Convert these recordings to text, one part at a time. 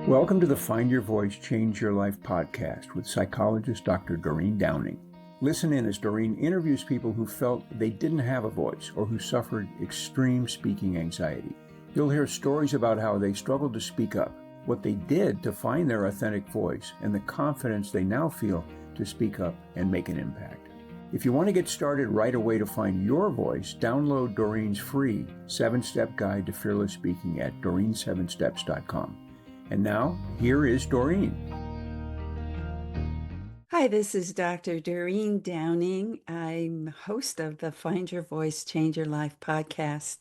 Welcome to the Find Your Voice, Change Your Life podcast with psychologist Dr. Doreen Downing. Listen in as Doreen interviews people who felt they didn't have a voice or who suffered extreme speaking anxiety. You'll hear stories about how they struggled to speak up, what they did to find their authentic voice, and the confidence they now feel to speak up and make an impact. If you want to get started right away to find your voice, download Doreen's free 7-step guide to fearless speaking at doreen7steps.com. And now, here is Doreen. Hi, this is Dr. Doreen Downing. I'm host of the Find Your Voice, Change Your Life podcast.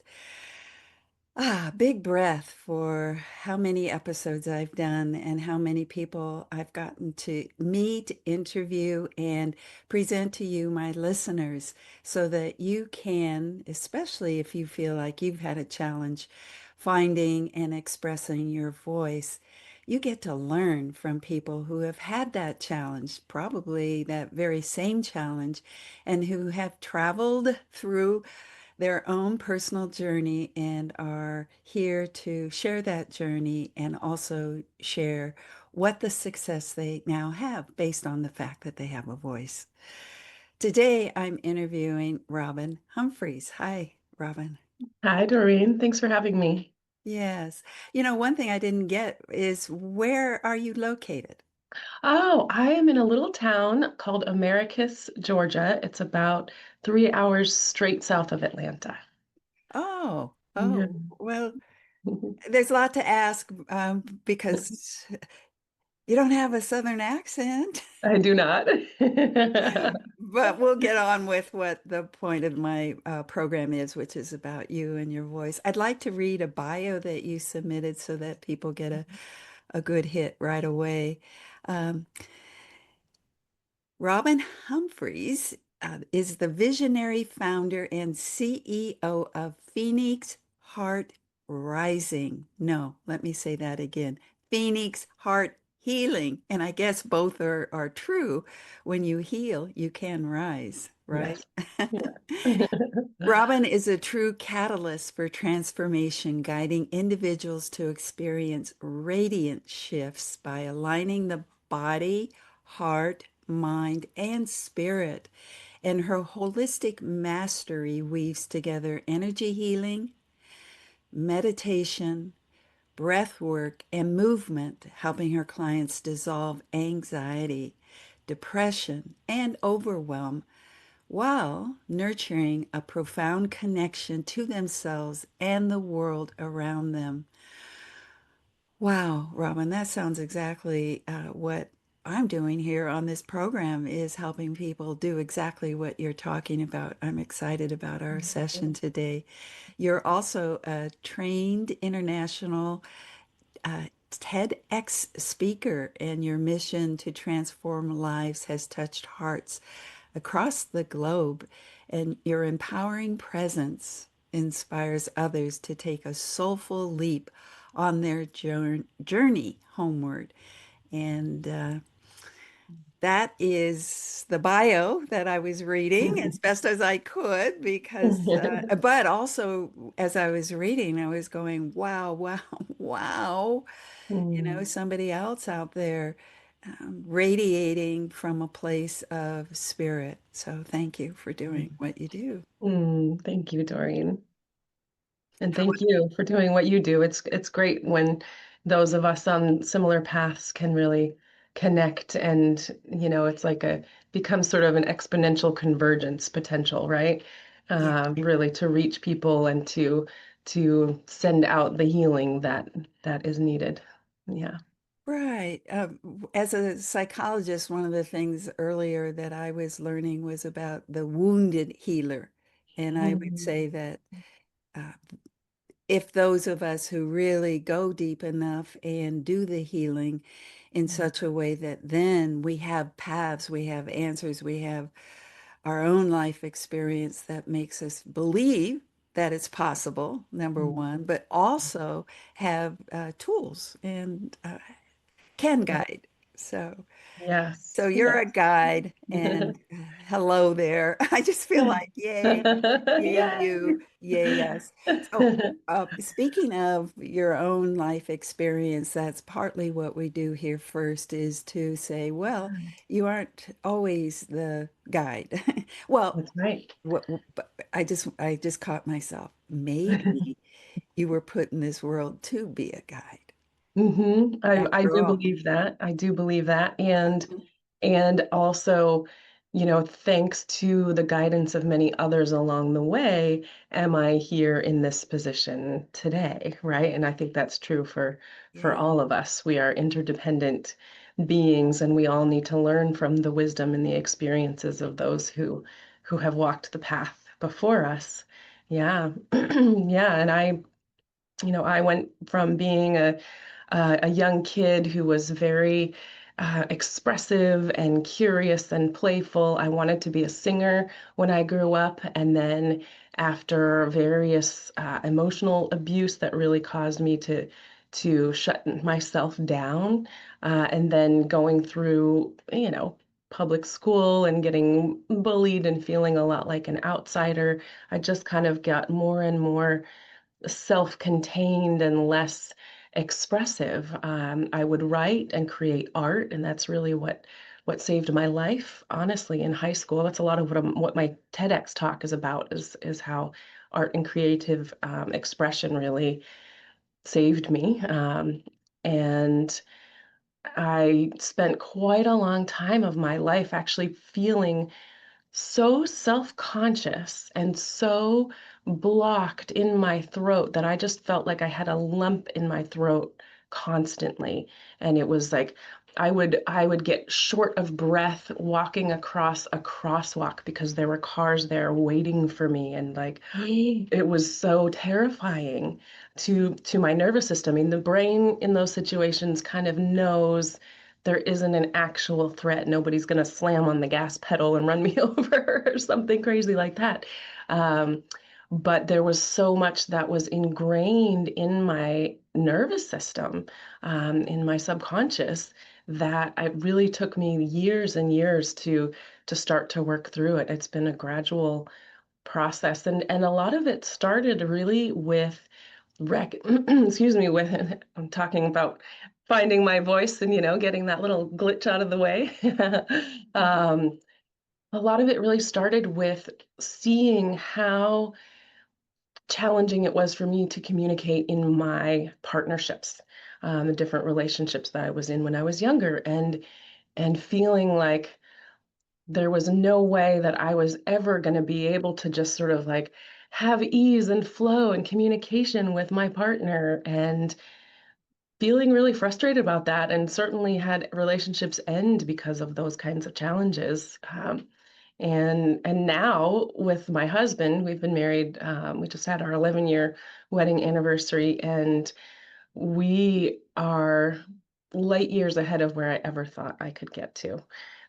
Big breath for how many episodes I've done and how many people I've gotten to meet, interview, and present to you, my listeners, so that you can, especially if you feel like you've had a challenge finding and expressing your voice, you get to learn from people who have had that challenge, probably that very same challenge, and who have traveled through their own personal journey and are here to share that journey and also share what the success they now have based on the fact that they have a voice. Today, I'm interviewing Robin Humphreys. Hi, Robin. Hi, Doreen. Thanks for having me. Yes. One thing I didn't get is where are you located? Oh, I am in a little town called Americus, Georgia. It's about 3 hours straight south of Atlanta. Oh, Yeah. well, there's a lot to ask because you don't have a Southern accent. I do not. But we'll get on with what the point of my program is, which is about you and your voice. I'd like to read a bio that you submitted so that people get a good hit right away. Um, Robin Humphreys is the visionary founder and CEO of Phoenix Heart Rising. No, let me say that again. Phoenix Heart Healing. And I guess both are true. When you heal, you can rise, right? Yes. Yeah. Robin is a true catalyst for transformation, guiding individuals to experience radiant shifts by aligning the body, heart, mind, and spirit. And her holistic mastery weaves together energy healing, meditation, breath work, and movement, helping her clients dissolve anxiety, depression, and overwhelm while nurturing a profound connection to themselves and the world around them. Wow, Robin, that sounds exactly what I'm doing here on this program is helping people do exactly what you're talking about. I'm excited about our session today. You're also a trained international TEDx speaker, and your mission to transform lives has touched hearts across the globe, and your empowering presence inspires others to take a soulful leap on their journey homeward. And that is the bio that I was reading as best as I could because, but also as I was reading, I was going, wow, wow, wow. Mm, Somebody else out there radiating from a place of spirit. So thank you for doing what you do. Thank you, Doreen. And thank you for doing what you do. It's great when those of us on similar paths can really connect and, it's like becomes sort of an exponential convergence potential, right? Yeah. Really to reach people and to send out the healing that is needed. Yeah. Right. As a psychologist, one of the things earlier that I was learning was about the wounded healer. And I would Mm, say that uh, if those of us who really go deep enough and do the healing in such a way that then we have paths, we have answers, we have our own life experience that makes us believe that it's possible, number one, but also have tools and can yeah. guide. So Yes. so you're a Yes. guide, and hello there. I just feel like, yay, yay, Yay. you, yay, us. So, speaking of your own life experience, that's partly what we do here first is to say, well, you aren't always the guide. Well, That's right. but I just caught myself. Maybe you were put in this world to be a guide, I after do all. believe that. I do believe that. And also, thanks to the guidance of many others along the way, am I here in this position today, right? And I think that's true for Yeah. all of us. We are interdependent beings, and we all need to learn from the wisdom and the experiences of those who have walked the path before us. Yeah. Yeah, and I went from being a young kid who was very expressive and curious and playful. I wanted to be a singer when I grew up, and then after various emotional abuse that really caused me to shut myself down, and then going through, public school and getting bullied and feeling a lot like an outsider, I just kind of got more and more self-contained and less expressive. I would write and create art, and that's really what saved my life. Honestly, in high school, that's a lot of what my TEDx talk is about. Is how art and creative expression really saved me. And I spent quite a long time of my life actually feeling so self-conscious and so blocked in my throat that I just felt like I had a lump in my throat constantly. And it was like I would get short of breath walking across a crosswalk because there were cars there waiting for me, and like it was so terrifying to my nervous system. I mean, the brain in those situations kind of knows there isn't an actual threat. Nobody's going to slam on the gas pedal and run me over or something crazy like that. Um, but there was so much that was ingrained in my nervous system, in my subconscious, that it really took me years and years to start to work through it. It's been a gradual process, and a lot of it started really with excuse me, with I'm talking about finding my voice and getting that little glitch out of the way. um, a lot of it really started with seeing how challenging it was for me to communicate in my partnerships, the different relationships that I was in when I was younger, and feeling like there was no way that I was ever going to be able to just sort of like have ease and flow and communication with my partner, and feeling really frustrated about that, and certainly had relationships end because of those kinds of challenges. And now with my husband, we've been married. We just had our 11-year wedding anniversary, and we are light years ahead of where I ever thought I could get to.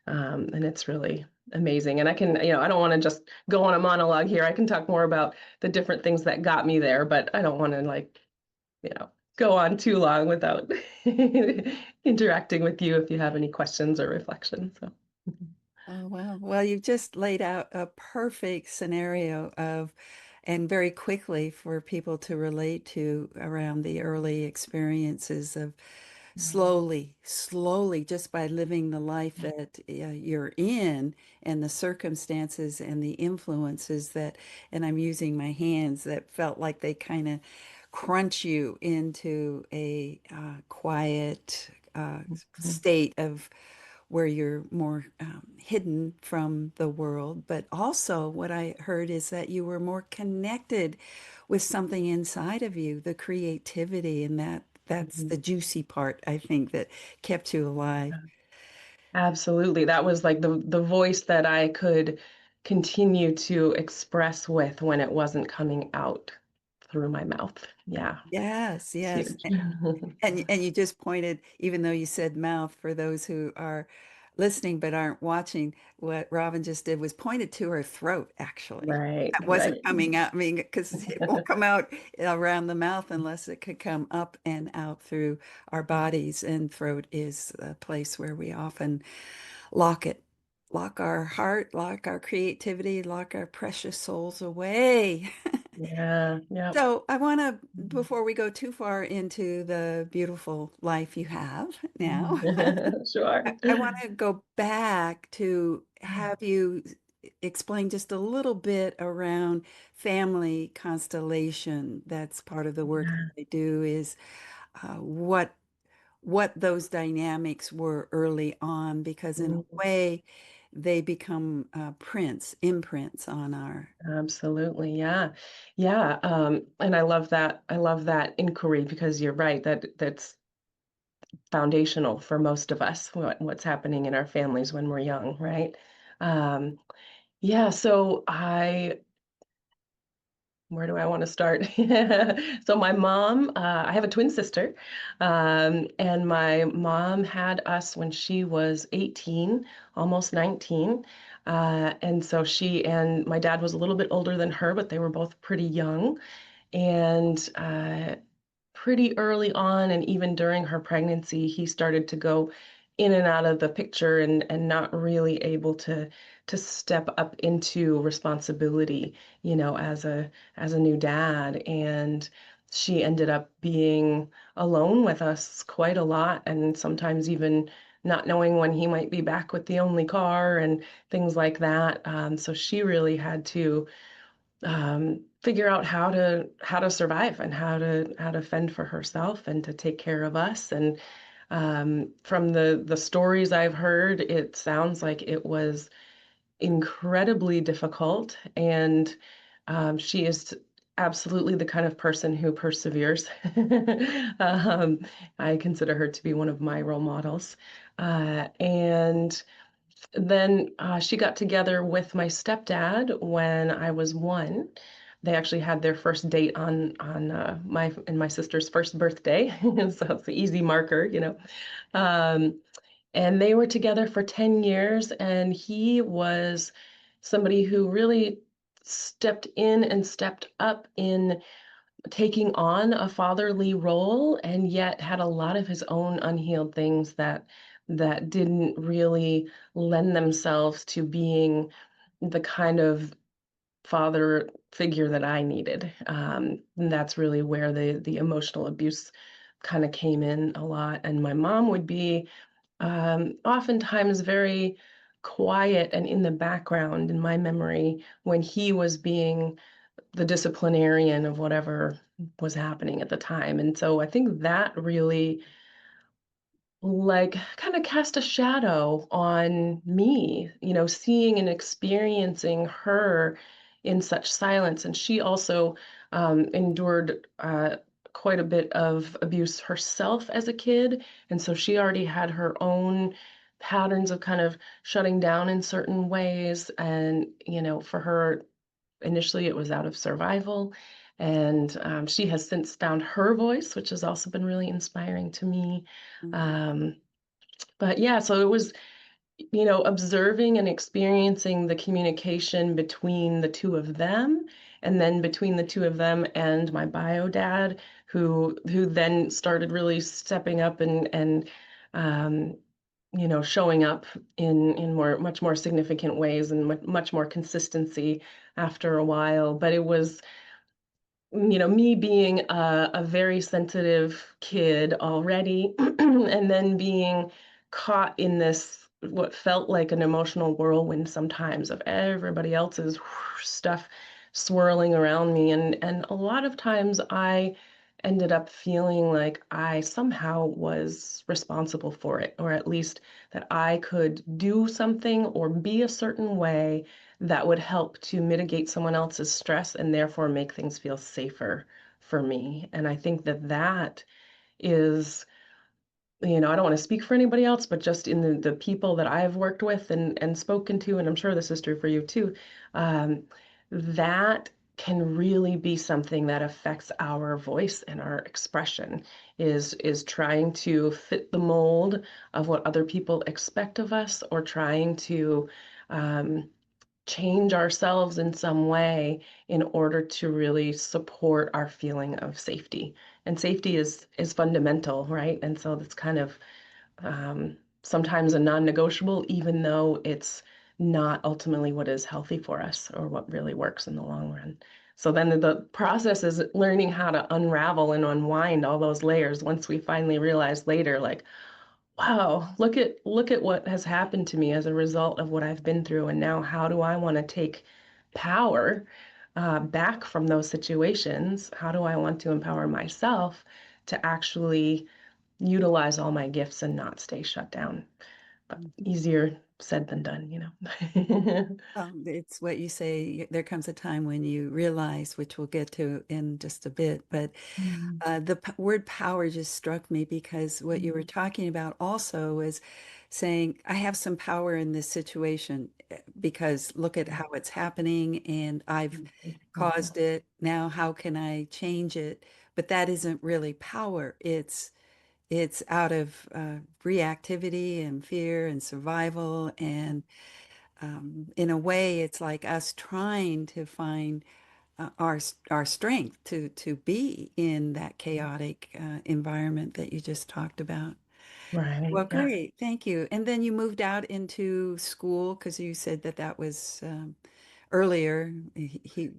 And it's really amazing. And I don't want to just go on a monologue here. I can talk more about the different things that got me there, but I don't want to you know, go on too long without interacting with you if you have any questions or reflections. So. Oh, wow. Well, you've just laid out a perfect scenario of, and very quickly for people to relate to around the early experiences of slowly, slowly, just by living the life that you're in and the circumstances and the influences that, and I'm using my hands that felt like they kind of crunch you into a quiet Mhm. state of where you're more hidden from the world. But also, what I heard is that you were more connected with something inside of you, the creativity, and that's Mhm. the juicy part, I think, that kept you alive. Absolutely. That was like the voice that I could continue to express with when it wasn't coming out through my mouth. Yeah, Yes, it's yes. huge. And you just pointed, even though you said mouth, for those who are listening but aren't watching, what Robin just did was pointed to her throat, actually. Right, It right. wasn't coming out, I mean, because it won't come out around the mouth unless it could come up and out through our bodies. And throat is a place where we often lock it, lock our heart, lock our creativity, lock our precious souls away. Yeah, yeah. So I want to, before we go too far into the beautiful life you have now, Sure. I want to go back to have you explain just a little bit around family constellation. That's part of the work that Yeah. I do is what those dynamics were early on, because in a Mm, way they become imprints on our. absolutely. Yeah. Yeah. And I love that. I love that inquiry because you're right that that's foundational for most of us, what's happening in our families when we're young, right? Um, yeah, so where do I want to start? So my mom, I have a twin sister, and my mom had us when she was 18, almost 19. And so she and my dad was a little bit older than her, but they were both pretty young. And pretty early on, and even during her pregnancy, he started to go in and out of the picture and not really able to step up into responsibility, as a new dad. And she ended up being alone with us quite a lot, and sometimes even not knowing when he might be back with the only car and things like that. So she really had to figure out how to survive and how to fend for herself and to take care of us. And from the stories I've heard, it sounds like it was incredibly difficult. And she is absolutely the kind of person who perseveres. um, I consider her to be one of my role models. And then she got together with my stepdad when I was 1. They actually had their first date on my and my sister's first birthday, so it's an easy marker. Um, and they were together for 10 years, and he was somebody who really stepped in and stepped up in taking on a fatherly role, and yet had a lot of his own unhealed things that didn't really lend themselves to being the kind of father figure that I needed. And that's really where the emotional abuse kind of came in a lot. And my mom would be oftentimes very quiet and in the background in my memory when he was being the disciplinarian of whatever was happening at the time. And so I think that really like kind of cast a shadow on me, seeing and experiencing her in such silence. And she also endured quite a bit of abuse herself as a kid. And so she already had her own patterns of kind of shutting down in certain ways. And, for her, initially, it was out of survival, and she has since found her voice, which has also been really inspiring to me. Mhm. Um, but yeah, so it was, observing and experiencing the communication between the two of them, and then between the two of them and my bio dad, who then started really stepping up and um, showing up in much more significant ways and much more consistency after a while. But it was, me being a very sensitive kid already, and then being caught in this, what felt like an emotional whirlwind sometimes of everybody else's stuff swirling around me. And a lot of times I ended up feeling like I somehow was responsible for it, or at least that I could do something or be a certain way that would help to mitigate someone else's stress and therefore make things feel safer for me. And I think that is, I don't want to speak for anybody else, but just in the people that I've worked with and spoken to, and I'm sure this is true for you too, that can really be something that affects our voice and our expression, is trying to fit the mold of what other people expect of us, or trying to um, change ourselves in some way in order to really support our feeling of safety. And safety is fundamental, right? And so that's kind of sometimes a non-negotiable, even though it's not ultimately what is healthy for us or what really works in the long run. So then the process is learning how to unravel and unwind all those layers once we finally realize later, like, wow, look at what has happened to me as a result of what I've been through, and now how do I want to take power back from those situations? How do I want to empower myself to actually utilize all my gifts and not stay shut down? But Mhm. easier said than done, you know. It's what you say, there comes a time when you realize, which we'll get to in just a bit, but Mhm. the word power just struck me because what you were Mhm. talking about also is saying, I have some power in this situation because look at how it's happening and I've Mhm. caused it. Now, how can I change it? But that isn't really power. It's out of reactivity and fear and survival. And in a way, it's like us trying to find our strength to be in that chaotic environment that you just talked about. Right. Well, Yeah. great, thank you. And then you moved out into school because you said that that was earlier.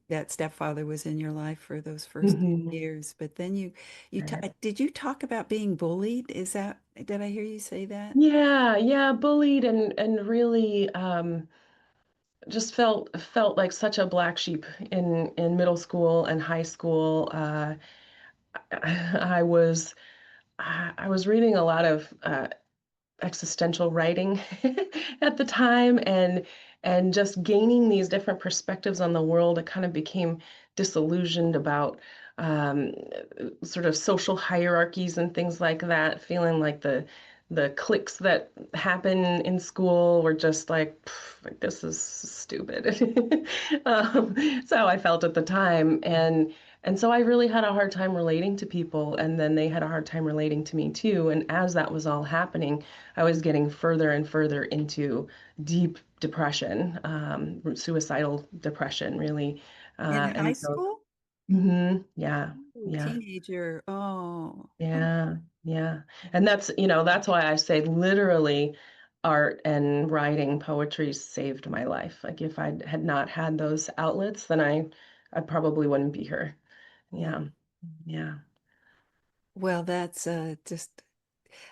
That stepfather was in your life for those first Mhm. years, but then you Right. did you talk about being bullied? Is that did I hear you say that? Yeah, yeah, bullied and really just felt like such a black sheep in middle school and high school. I was I was reading a lot of existential writing at the time, and just gaining these different perspectives on the world. I kind of became disillusioned about um, sort of social hierarchies and things like that, feeling like the cliques that happen in school were just like, "Pff, like this is stupid." That's how I felt at the time, and so I really had a hard time relating to people, and then they had a hard time relating to me too. And as that was all happening, I was getting further and further into deep depression, suicidal depression, really. In high And so, school? yeah, Ooh, yeah, teenager. Oh, yeah, yeah. And that's why I say literally art and writing poetry saved my life. Like if I had not had those outlets, then I probably wouldn't be here. yeah. Yeah, yeah. Well, that's just,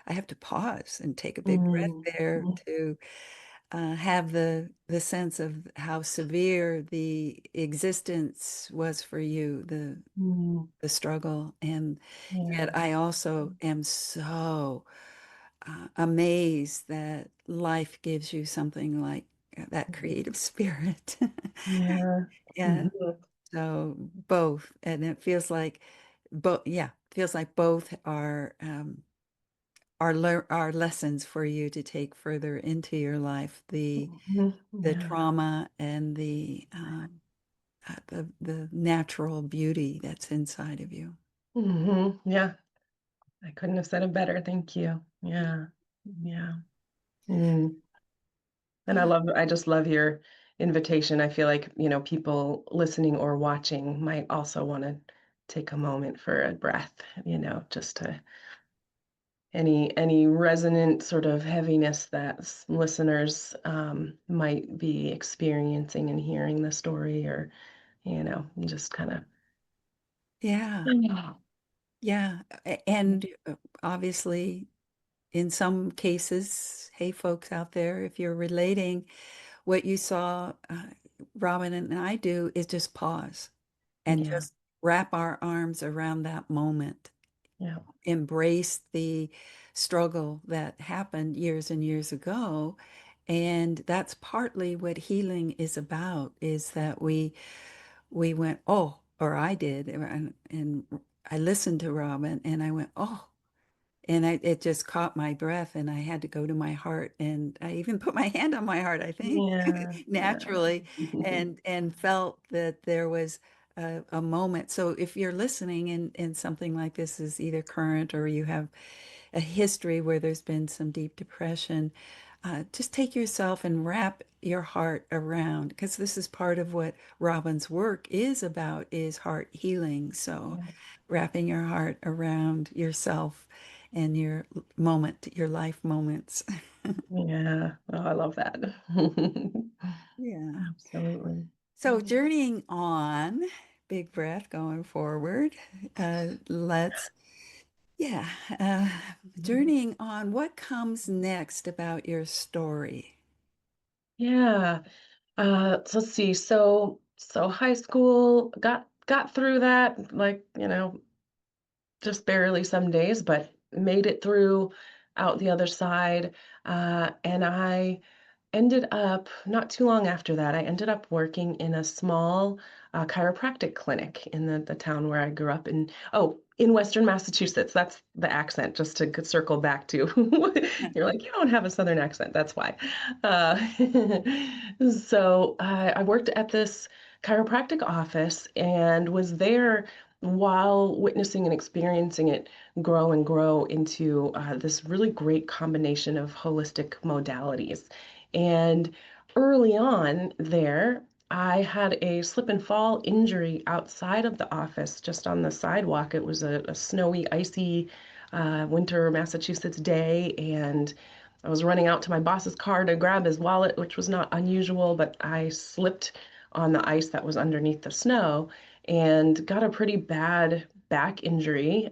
I have to pause and take a big breath Mhm, there mhm, to have the sense of how severe the existence was for you, mhm. the struggle. And Yeah. yet I also am so amazed that life gives you something like that creative spirit. Yeah. Yeah. Mhm. So both, and it feels like both, yeah, feels like both are lessons for you to take further into your life. Mhm. The Yeah. trauma and the natural beauty that's inside of you. Yeah. I couldn't have said it better. Thank you. Yeah. Yeah. Mm. And I just love your invitation. I feel like, people listening or watching might also want to take a moment for a breath, just to any resonant sort of heaviness that listeners might be experiencing and hearing the story, or, just kind of. Yeah, yeah. And obviously, in some cases, hey, folks out there, if you're relating, what you saw Robin and I do is just pause and Yeah. just wrap our arms around that moment, Yeah. embrace the struggle that happened years and years ago. And that's partly what healing is about, is that we went, oh, or I did, and I listened to Robin and I went, oh, and it just caught my breath and I had to go to my heart and I even put my hand on my heart, I think, Yeah. Yeah. naturally, and felt that there was a moment. So if you're listening and something like this is either current or you have a history where there's been some deep depression, just take yourself and wrap your heart around, because this is part of what Robin's work is about, is heart healing. So Yeah. wrapping your heart around yourself and your moment, your life moments. Yeah. Oh, I love that. Yeah. Absolutely. So journeying on, big breath going forward. Let's, yeah, journeying on, what comes next about your story? Yeah. So let's see. So high school got through that, like, just barely some days, but made it through out the other side. And I ended up, not too long after that, I ended up working in a small chiropractic clinic in the town where I grew up in Western Massachusetts. That's the accent, just to circle back to. You're like, you don't have a Southern accent. That's why. Uh, so I worked at this chiropractic office and was there while witnessing and experiencing it grow and grow into this really great combination of holistic modalities. And early on there, I had a slip and fall injury outside of the office, just on the sidewalk. It was a snowy, icy winter Massachusetts day, and I was running out to my boss's car to grab his wallet, which was not unusual, but I slipped on the ice that was underneath the snow and got a pretty bad back injury,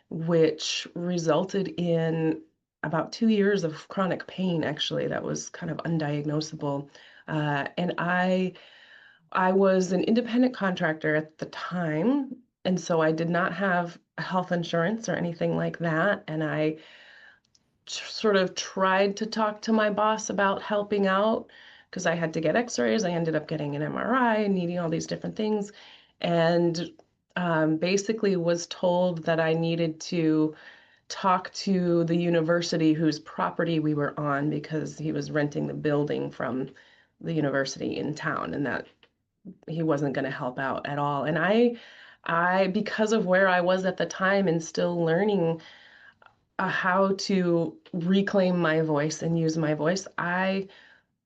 which resulted in about 2 years of chronic pain, actually, that was kind of undiagnosable. And I was an independent contractor at the time, and so I did not have health insurance or anything like that. And I sort of tried to talk to my boss about helping out because I had to get x-rays. I ended up getting an MRI, needing all these different things, and basically was told that I needed to talk to the university whose property we were on because he was renting the building from the university in town, and that he wasn't going to help out at all. And I, because of where I was at the time and still learning how to reclaim my voice and use my voice, I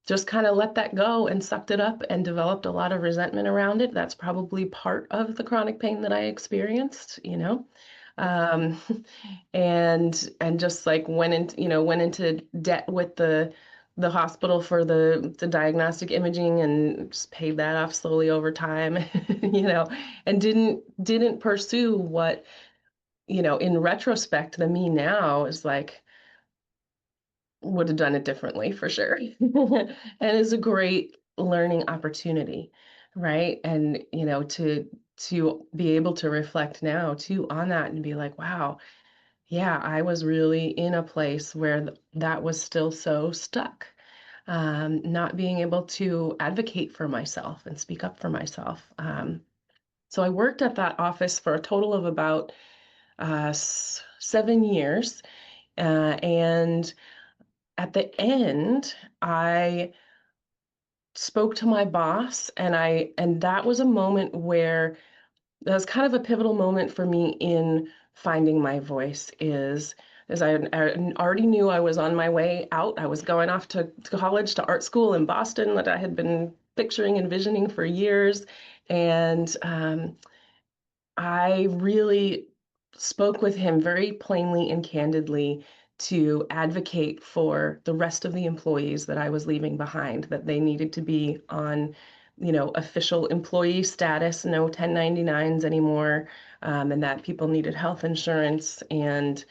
just kind of let that go and sucked it up and developed a lot of resentment around it. That's probably part of the chronic pain that I experienced. Um, and just like went into debt with the hospital for the diagnostic imaging and just paid that off slowly over time, and didn't pursue what, in retrospect, the me now is like, would have done it differently for sure. And it's a great learning opportunity, right? And to be able to reflect now too on that and be like, wow, yeah, I was really in a place where that was still so stuck. Not being able to advocate for myself and speak up for myself. So I worked at that office for a total of about 7 years. And at the end, I spoke to my boss, and that was a moment where that was kind of a pivotal moment for me in finding my voice. Is as I already knew I was on my way out. I was going off to college, to art school in Boston that I had been picturing and visioning for years. And I really spoke with him very plainly and candidly to advocate for the rest of the employees that I was leaving behind, that they needed to be on, official employee status, no 1099s anymore, and that people needed health insurance. And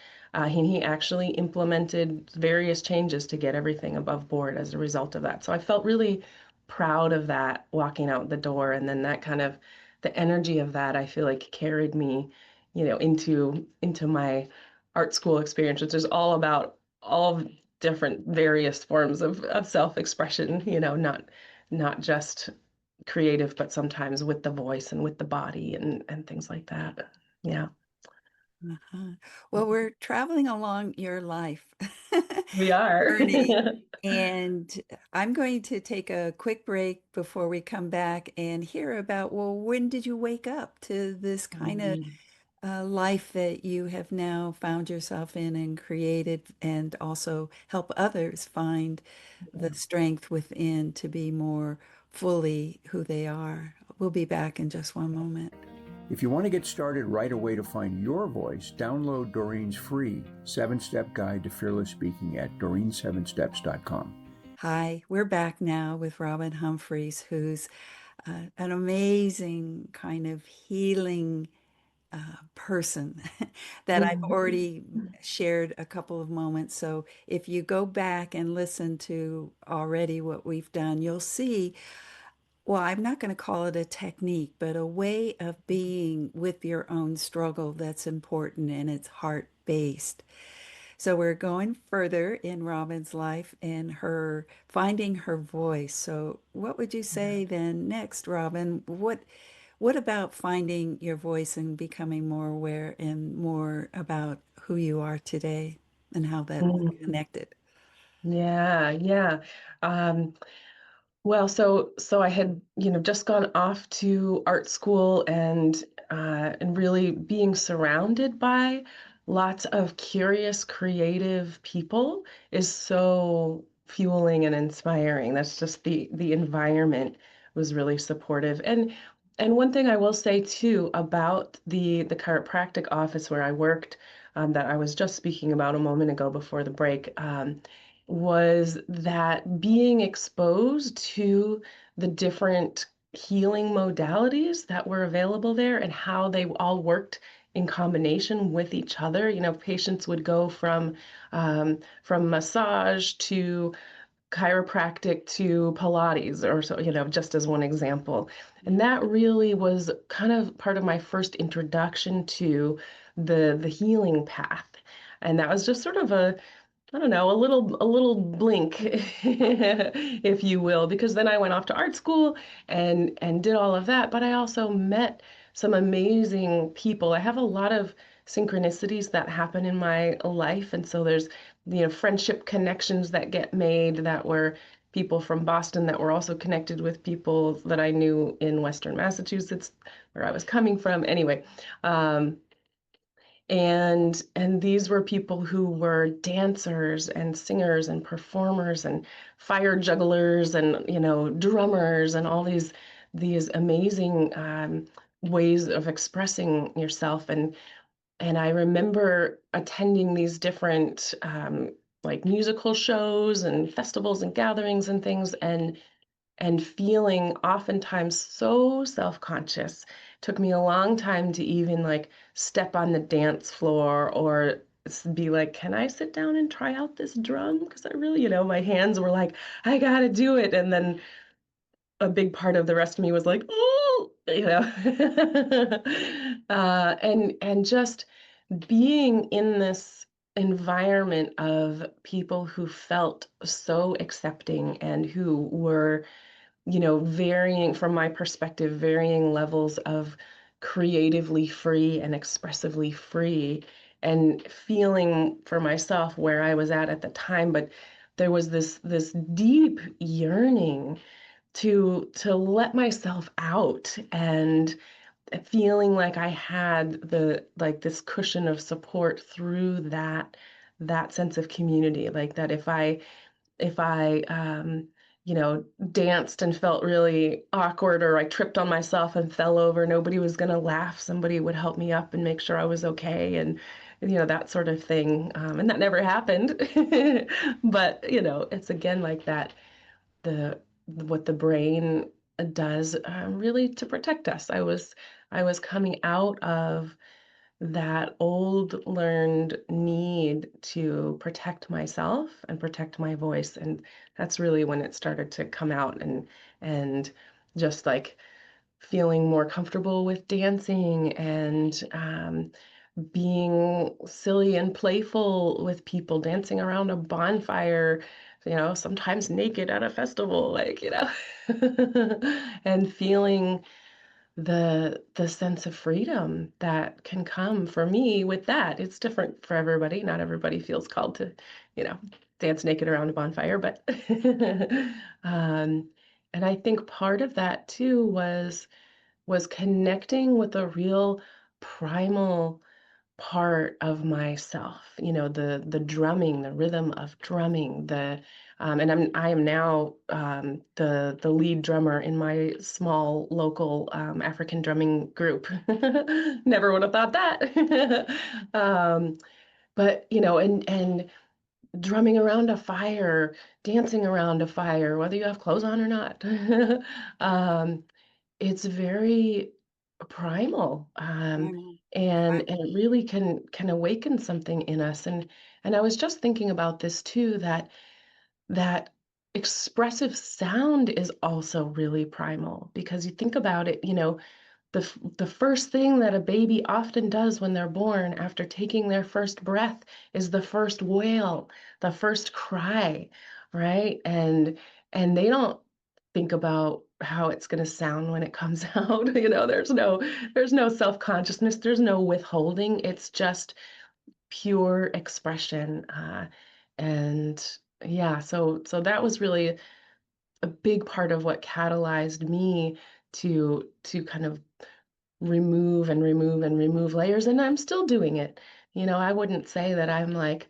he actually implemented various changes to get everything above board as a result of that. So I felt really proud of that walking out the door. And then that kind of the energy of that, I feel like carried me, into my art school experience, which is all about all different various forms of self-expression, not just creative, but sometimes with the voice and with the body and things like that. Yeah. Uh-huh. Well, we're traveling along your life. We are. journey. And I'm going to take a quick break before we come back and hear about, well, when did you wake up to this kind of Mhm. life that you have now found yourself in and created, and also help others find the strength within to be more fully who they are. We'll be back in just one moment. If you want to get started right away to find your voice, download Doreen's free 7-step guide to fearless speaking at doreen7steps.com. Hi, we're back now with Robin Humphreys, who's an amazing kind of healing person that I've Mhm. already shared a couple of moments. So if you go back and listen to already what we've done, you'll see, well, I'm not going to call it a technique, but a way of being with your own struggle that's important, and it's heart-based. So we're going further in Robin's life and her finding her voice. So what would you say then next, Robin? What about finding your voice and becoming more aware and more about who you are today and how that's Mhm. connected? Yeah, yeah. Um, Well, so I had, just gone off to art school and really being surrounded by lots of curious, creative people is so fueling and inspiring. That's just the environment was really supportive. And one thing I will say too about the chiropractic office where I worked, that I was just speaking about a moment ago before the break. Was that being exposed to the different healing modalities that were available there and how they all worked in combination with each other. Patients would go from massage to chiropractic to Pilates, or so, just as one example. And that really was kind of part of my first introduction to the healing path. And that was just sort of I don't know, a little blink, if you will, because then I went off to art school and did all of that. But I also met some amazing people. I have a lot of synchronicities that happen in my life, and so there's friendship connections that get made that were people from Boston that were also connected with people that I knew in Western Massachusetts, where I was coming from. Anyway, um, and these were people who were dancers and singers and performers and fire jugglers and drummers and all these amazing ways of expressing yourself. And I remember attending these different like musical shows and festivals and gatherings and things, and feeling oftentimes so self-conscious. Took me a long time to even like step on the dance floor or be like, can I sit down and try out this drum? Because I really, my hands were like, I gotta do it. And then a big part of the rest of me was like, oh, and just being in this environment of people who felt so accepting and who were varying, from my perspective, varying levels of creatively free and expressively free, and feeling for myself where I was at the time. But there was this deep yearning to let myself out, and feeling like I had this cushion of support through that sense of community, like that if I danced and felt really awkward, or I tripped on myself and fell over, nobody was going to laugh. Somebody would help me up and make sure I was okay, and that sort of thing. And that never happened. But it's again like that, the what the brain does, really to protect us. I was coming out of that old learned need to protect myself and protect my voice, and that's really when it started to come out, and just like feeling more comfortable with dancing and being silly and playful with people, dancing around a bonfire, sometimes naked at a festival, like, and feeling the sense of freedom that can come for me with that. It's different for everybody. Not everybody feels called to, you know, dance naked around a bonfire, but um, and I think part of that too was connecting with a real primal part of myself, the drumming, the rhythm of drumming, and I am now the lead drummer in my small local African drumming group. Never would have thought that. But and drumming around a fire, dancing around a fire, whether you have clothes on or not. um, it's very primal, Primal. and it really can awaken something in us, and I was just thinking about this too, that expressive sound is also really primal, because you think about it, the first thing that a baby often does when they're born after taking their first breath is the first wail, the first cry, right? And they don't think about how it's going to sound when it comes out. There's no self-consciousness, there's no withholding. It's just pure expression. And yeah, so that was really a big part of what catalyzed me to kind of remove and remove and remove layers, and I'm still doing it. I wouldn't say that I'm like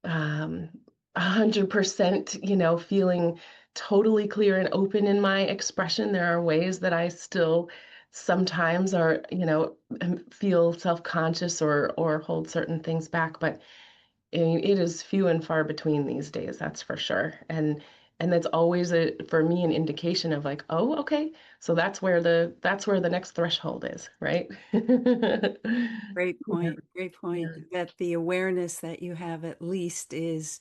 100%, feeling totally clear and open in my expression. There are ways that I still sometimes feel self-conscious or hold certain things back, but it is few and far between these days, that's for sure. And that's always for me an indication of like, oh, okay, so that's where the next threshold is, right? Great Yeah, point. Great point. yeah, That the awareness that you have at least is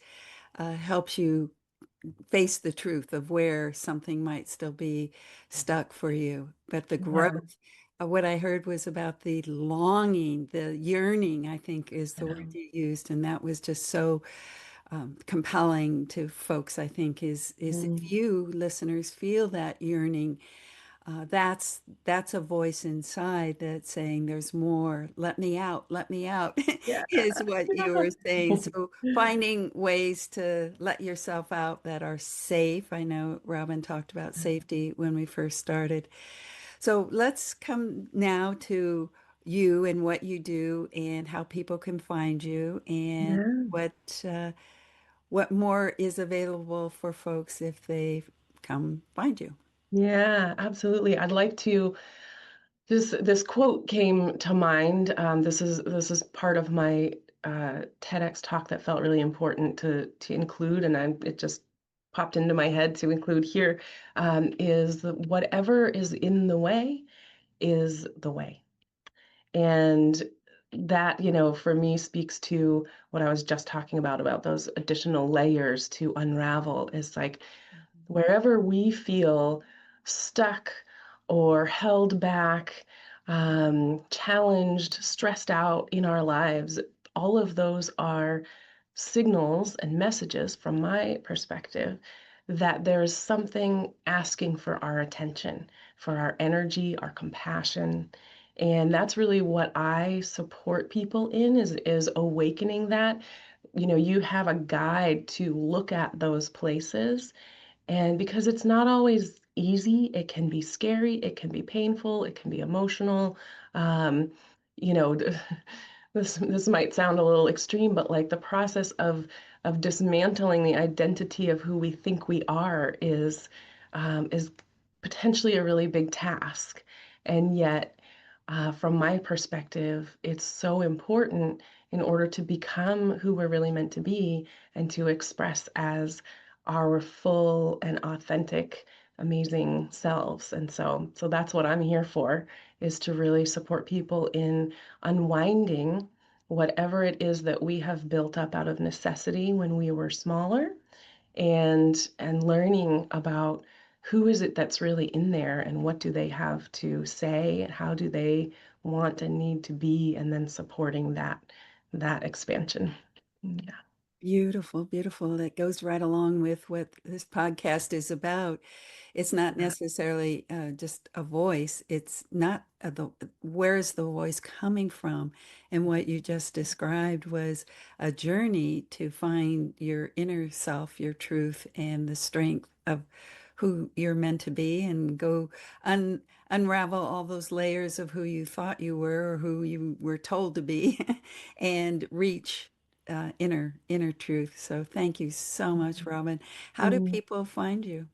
helps you face the truth of where something might still be stuck for you. But the growth, yeah, what I heard was about the longing, the yearning, I think is the yeah. word you used. And that was just so compelling to folks, I think, is if Mm. you listeners feel that yearning, that's a voice inside that's saying there's more. Let me out, Yeah. is what you were saying. So finding ways to let yourself out that are safe. I know Robin talked about safety when we first started. So let's come now to you and what you do and how people can find you and Yeah. uh, what more is available for folks if they come find you. Yeah, absolutely. I'd like to. This quote came to mind. This is part of my TEDx talk that felt really important to include, and it just popped into my head to include here. Is that whatever is in the way is the way, and that for me speaks to what I was just talking about those additional layers to unravel. Is like wherever we feel stuck or held back, challenged, stressed out in our lives, all of those are signals and messages from my perspective that there's something asking for our attention, for our energy, our compassion. And that's really what I support people in is awakening that. You have a guide to look at those places, and because it's not always easy, it can be scary, it can be painful, it can be emotional. Um, you know, this might sound a little extreme, but like the process of dismantling the identity of who we think we are is potentially a really big task. And yet, from my perspective, it's so important in order to become who we're really meant to be and to express as our full and authentic, amazing selves. And so that's what I'm here for, is to really support people in unwinding whatever it is that we have built up out of necessity when we were smaller, and learning about who is it that's really in there and what do they have to say and how do they want and need to be, and then supporting that expansion. Yeah. Beautiful, beautiful. That goes right along with what this podcast is about. It's not necessarily just a voice. It's not where is the voice coming from? And what you just described was a journey to find your inner self, your truth, and the strength of who you're meant to be, and go unravel all those layers of who you thought you were or who you were told to be, and reach inner truth. So thank you so much, Robin. How do Mm. people find you?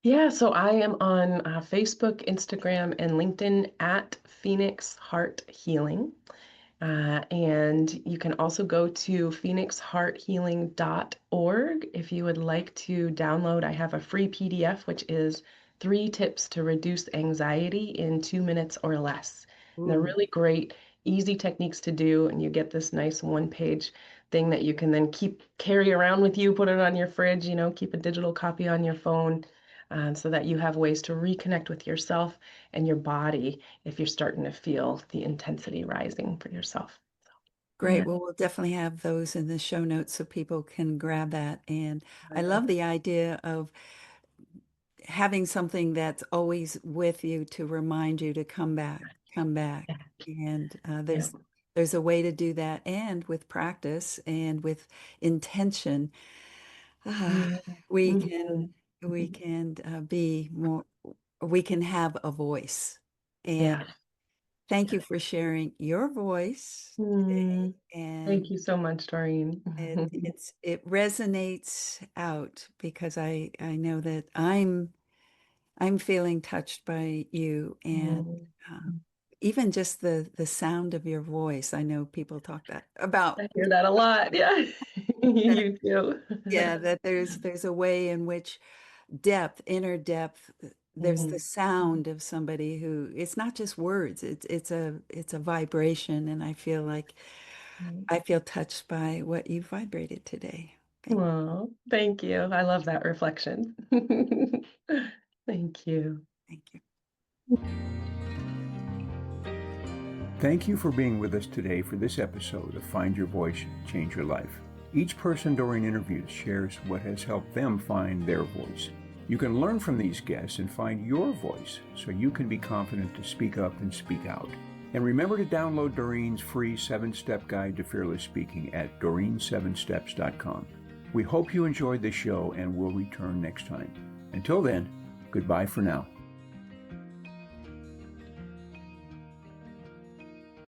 Yeah, so I am on Facebook, Instagram, and LinkedIn at Phoenix Heart Healing. And you can also go to phoenixhearthealing.org if you would like to download. I have a free PDF, which is 3 tips to reduce anxiety in 2 minutes or less. And they're Ooh, really great, easy techniques to do. And you get this nice 1-page thing that you can then carry around with you, put it on your fridge, keep a digital copy on your phone, so that you have ways to reconnect with yourself and your body if you're starting to feel the intensity rising for yourself. great. Yeah. Well, we'll definitely have those in the show notes so people can grab that. And I love the idea of having something that's always with you to remind you to come back, come back. Yeah. And Yeah. there's a way to do that, and with practice and with intention, ah, Yeah. we can Mhm. we can be more. We can have a voice. And Yeah. thank you for sharing your voice today. Mm. And Thank you so much, Doreen. it resonates out because I know that I'm feeling touched by you, and Mm. uh, even just the sound of your voice. I know people talk that about I hear that a lot. Yeah. that. You too. Yeah, that there's a way in which inner depth, there's the Mhm. sound of somebody who, it's not just words, it's a vibration, and I feel touched by what you vibrated today. Thank Oh, thank you. I love that reflection. Thank you. thank you. Thank you for being with us today for this episode of Find Your Voice, Change Your Life. Each person Doreen interviews shares what has helped them find their voice. You can learn from these guests and find your voice so you can be confident to speak up and speak out. And remember to download Doreen's free 7-step guide to fearless speaking at doreen7steps.com. We hope you enjoyed the show and will return next time. Until then, goodbye for now.